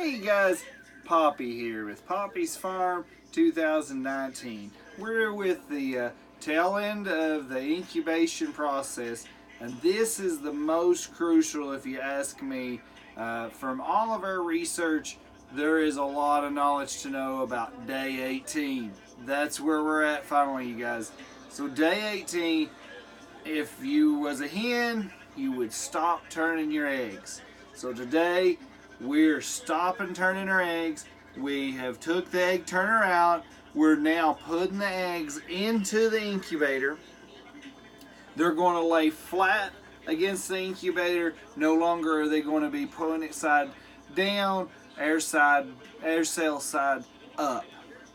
Hey guys, Poppy here with Poppy's Farm 2019. We're with the tail end of the incubation process, and this is the most crucial if you ask me. From all of our research, there is a lot of knowledge to know about day 18. That's where we're at finally, you guys. So day 18, if you was a hen, you would stop turning your eggs. So today, we're stopping turning our eggs. We have took the egg turner out. We're now putting the eggs into the incubator. They're going to lay flat against the incubator. No longer are they going to be pulling it side down, air cell side up.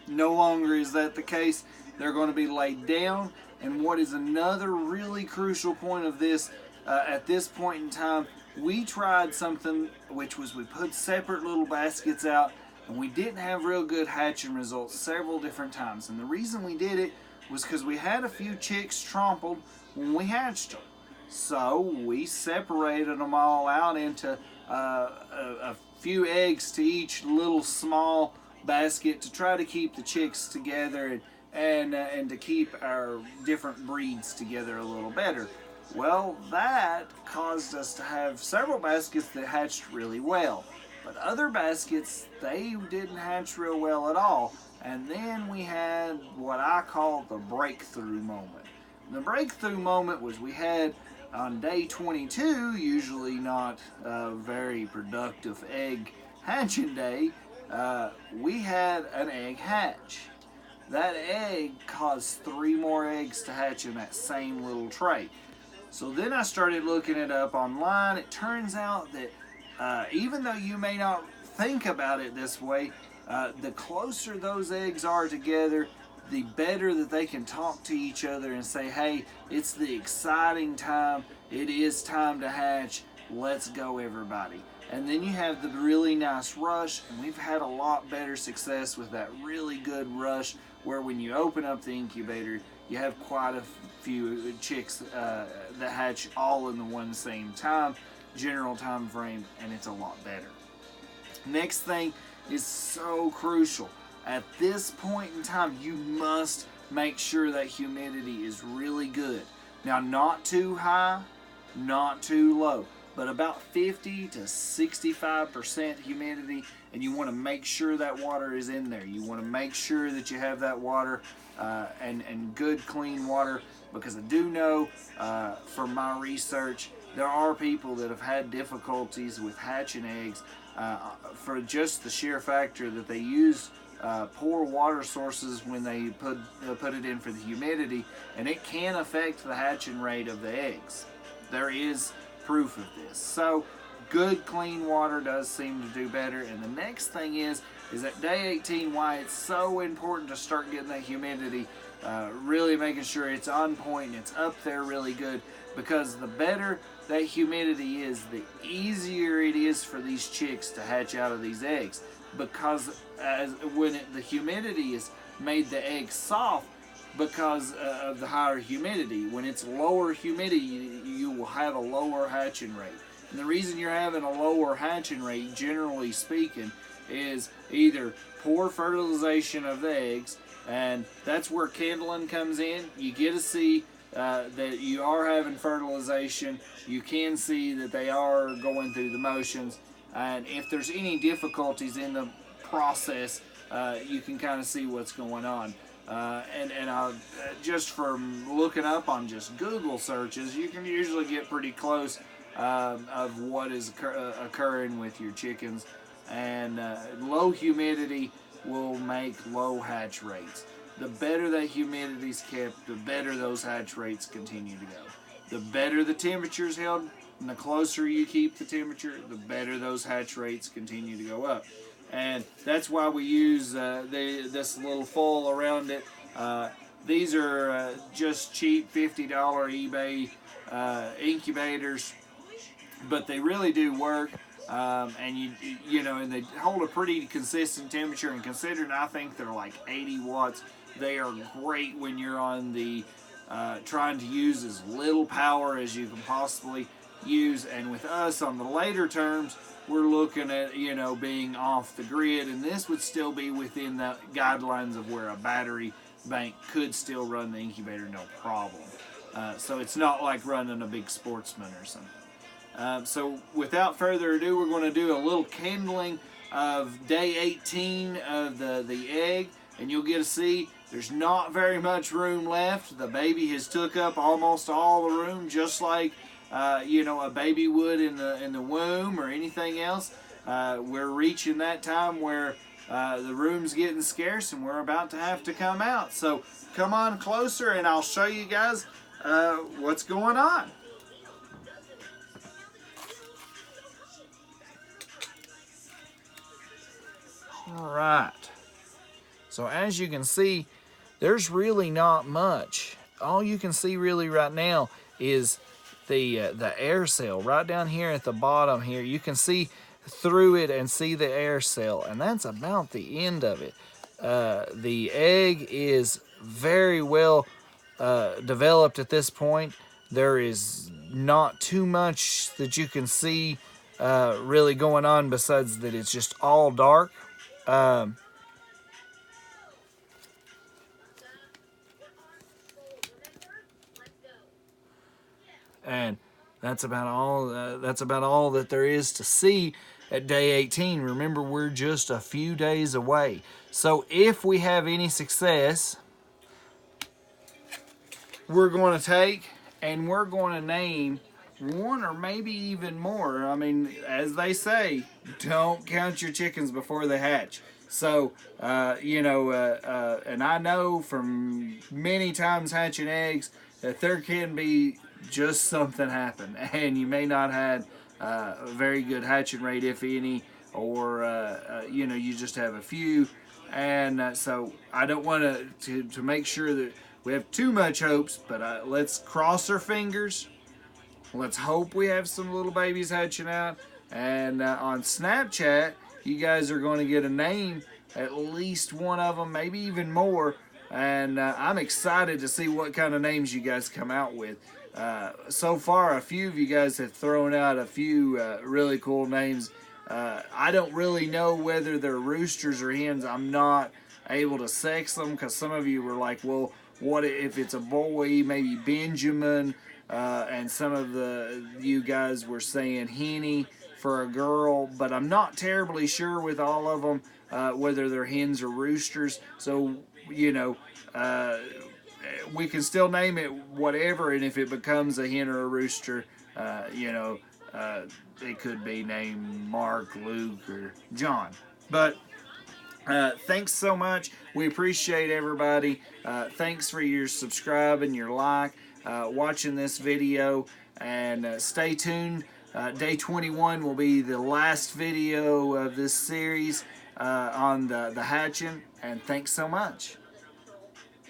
No longer is that the case. They're going to be laid down. And what is another really crucial point of this, at this point in time, we tried something which was we put separate little baskets out, and we didn't have real good hatching results several different times. And the reason we did it was because we had a few chicks trampled when we hatched them. So we separated them all out into a few eggs to each little small basket to try to keep the chicks together and to keep our different breeds together a little better. Well, that caused us to have several baskets that hatched really well. But other baskets, they didn't hatch real well at all. And then we had what I call the breakthrough moment. The breakthrough moment was we had on day 22, usually not a very productive egg hatching day, we had an egg hatch. That egg caused 3 more eggs to hatch in that same little tray. So then I started looking it up online. It turns out that even though you may not think about it this way, the closer those eggs are together, the better that they can talk to each other and say, hey, it's the exciting time. It is time to hatch. Let's go, everybody. And then you have the really nice rush, and we've had a lot better success with that really good rush where when you open up the incubator, you have quite a few chicks that hatch all in the one same time, general time frame, and it's a lot better. Next thing is so crucial. At this point in time, you must make sure that humidity is really good. Now, not too high, not too low, but about 50 to 65% humidity, and you want to make sure that water is in there. You want to make sure that you have that water and good clean water, because I do know from my research there are people that have had difficulties with hatching eggs for just the sheer factor that they use poor water sources when they put it in for the humidity, and it can affect the hatching rate of the eggs. There is proof of this. So good clean water does seem to do better. And the next thing is at day 18 why it's so important to start getting that humidity, really making sure it's on point and it's up there really good, because the better that humidity is, the easier it is for these chicks to hatch out of these eggs, because the humidity is made the egg soft because of the higher humidity. When it's lower humidity, you will have a lower hatching rate. And the reason you're having a lower hatching rate, generally speaking, is either poor fertilization of the eggs, and that's where candling comes in. You get to see that you are having fertilization. You can see that they are going through the motions, and if there's any difficulties in the process, you can kind of see what's going on. And just from looking up on just Google searches, you can usually get pretty close of what is occurring with your chickens. And low humidity will make low hatch rates. The better that humidity is kept, the better those hatch rates continue to go. The better the temperature is held, and the closer you keep the temperature, the better those hatch rates continue to go up. And that's why we use this little foil around it. These are just cheap $50 eBay incubators, but they really do work. And and they hold a pretty consistent temperature. And considering I think they're like 80 watts, they are great when you're on the trying to use as little power as you can possibly use. And with us on the later terms, we're looking at, you know, being off the grid, and this would still be within the guidelines of where a battery bank could still run the incubator no problem. So it's not like running a big Sportsman or something. So without further ado, we're going to do a little kindling of day 18 of the egg, and you'll get to see there's not very much room left. The baby has took up almost all the room, just like you know, a baby would in the womb or anything else. We're reaching that time where the room's getting scarce and we're about to have to come out. So come on closer and I'll show you guys what's going on. All right. So as you can see, there's really not much. All you can see really right now is the air cell right down here at the bottom here. You can see through it and see the air cell, and that's about the end of it. The egg is very well developed at this point. There is not too much that you can see really going on besides that it's just all dark. And that's about all. That's about all that there is to see at day 18. Remember, we're just a few days away. So if we have any success, we're going to take and we're going to name one or maybe even more. I mean, as they say, don't count your chickens before they hatch. So, you know, and I know from many times hatching eggs that there can be just something happen, and you may not have a very good hatching rate, if any, or you know, you just have a few. And so I don't want to make sure that we have too much hopes, but let's cross our fingers. Let's hope we have some little babies hatching out. And on Snapchat, you guys are going to get a name, at least one of them, maybe even more. And I'm excited to see what kind of names you guys come out with. So far, a few of you guys have thrown out a few really cool names. I don't really know whether they're roosters or hens. I'm not able to sex them because some of you were like, well, what if it's a boy, maybe Benjamin, and some of you guys were saying Henny for a girl, but I'm not terribly sure with all of them whether they're hens or roosters. So, you know, we can still name it whatever, and if it becomes a hen or a rooster, you know, it could be named Mark, Luke, or John. But thanks so much. We appreciate everybody. Thanks for your subscribing, your like, watching this video, and stay tuned. Day 21 will be the last video of this series on the hatching, and thanks so much.